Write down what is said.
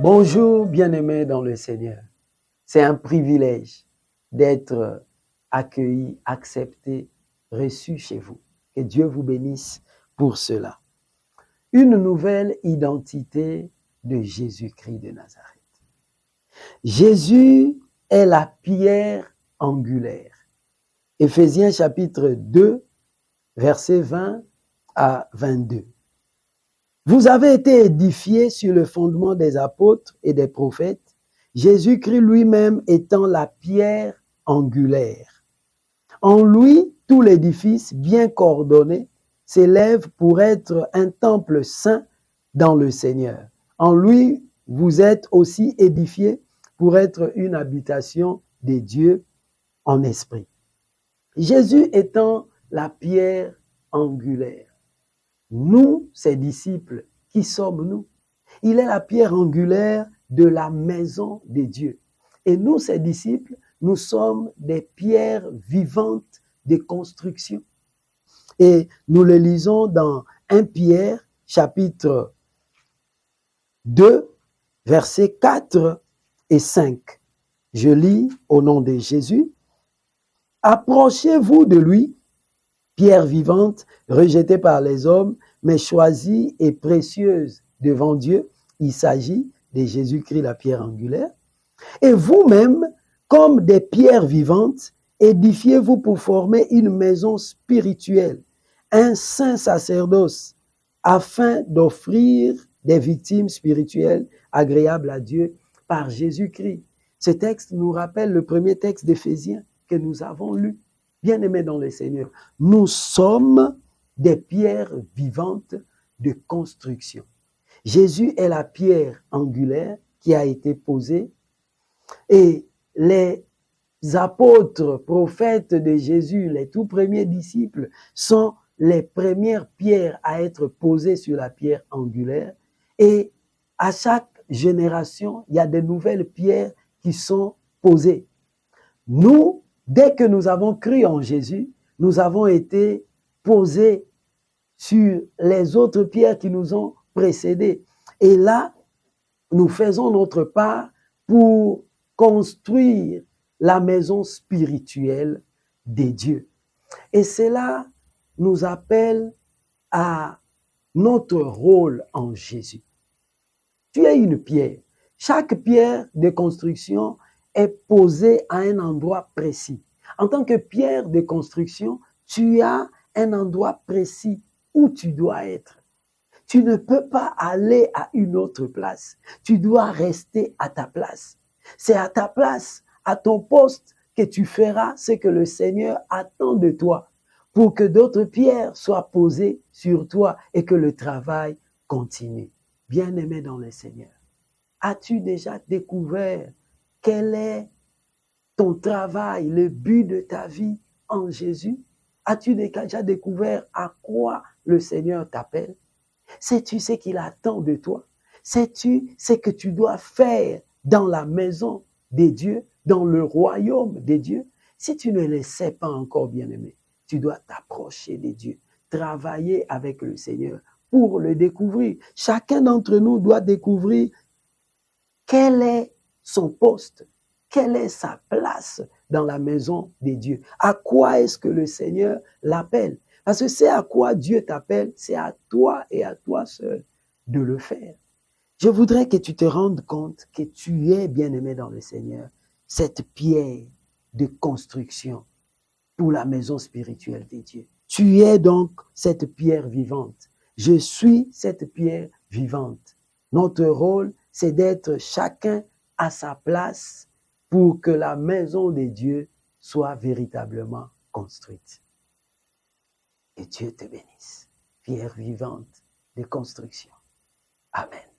Bonjour, bien-aimés dans le Seigneur. C'est un privilège d'être accueilli, accepté, reçu chez vous. Que Dieu vous bénisse pour cela. Une nouvelle identité de Jésus-Christ de Nazareth. Jésus est la pierre angulaire. Éphésiens chapitre 2, versets 20 à 22. Vous avez été édifiés sur le fondement des apôtres et des prophètes, Jésus-Christ lui-même étant la pierre angulaire. En lui, tout l'édifice bien coordonné s'élève pour être un temple saint dans le Seigneur. En lui, vous êtes aussi édifiés pour être une habitation des dieux en esprit. Jésus étant la pierre angulaire. Nous, ses disciples, qui sommes-nous? Il est la pierre angulaire de la maison de Dieu. Et nous, ses disciples, nous sommes des pierres vivantes de construction. Et nous le lisons dans 1 Pierre, chapitre 2, versets 4 et 5. Je lis au nom de Jésus. Approchez-vous de lui, pierre vivante, rejetée par les hommes, mais choisie et précieuse devant Dieu. Il s'agit de Jésus-Christ, la pierre angulaire. Et vous-même, comme des pierres vivantes, édifiez-vous pour former une maison spirituelle, un saint sacerdoce, afin d'offrir des victimes spirituelles agréables à Dieu par Jésus-Christ. Ce texte nous rappelle le premier texte d'Éphésiens que nous avons lu. Bien-aimés dans le Seigneur, nous sommes des pierres vivantes de construction. Jésus est la pierre angulaire qui a été posée et les apôtres, prophètes de Jésus, les tout premiers disciples, sont les premières pierres à être posées sur la pierre angulaire. Et à chaque génération, il y a de nouvelles pierres qui sont posées. Nous, dès que nous avons cru en Jésus, nous avons été posés sur les autres pierres qui nous ont précédés. Et là, nous faisons notre part pour construire la maison spirituelle des dieux. Et cela nous appelle à notre rôle en Jésus. Tu es une pierre. Chaque pierre de construction est posée à un endroit précis. En tant que pierre de construction, tu as un endroit précis où tu dois être. Tu ne peux pas aller à une autre place. Tu dois rester à ta place. C'est à ta place, à ton poste, que tu feras ce que le Seigneur attend de toi pour que d'autres pierres soient posées sur toi et que le travail continue. Bien-aimé dans le Seigneur, as-tu déjà découvert quel est ton travail, le but de ta vie en Jésus? As-tu déjà découvert à quoi le Seigneur t'appelle? Sais-tu ce qu'il attend de toi? Sais-tu ce que tu dois faire dans la maison des dieux, dans le royaume des dieux? Si tu ne le sais pas encore, bien-aimé, tu dois t'approcher des dieux, travailler avec le Seigneur pour le découvrir. Chacun d'entre nous doit découvrir quel est son poste, quelle est sa place dans la maison des dieux. À quoi est-ce que le Seigneur l'appelle? Parce que c'est à quoi Dieu t'appelle, c'est à toi et à toi seul de le faire. Je voudrais que tu te rendes compte que tu es bien-aimé dans le Seigneur, cette pierre de construction pour la maison spirituelle des dieux. Tu es donc cette pierre vivante. Je suis cette pierre vivante. Notre rôle, c'est d'être chacun à sa place pour que la maison des dieux soit véritablement construite. Et Dieu te bénisse. Pierre vivante de construction. Amen.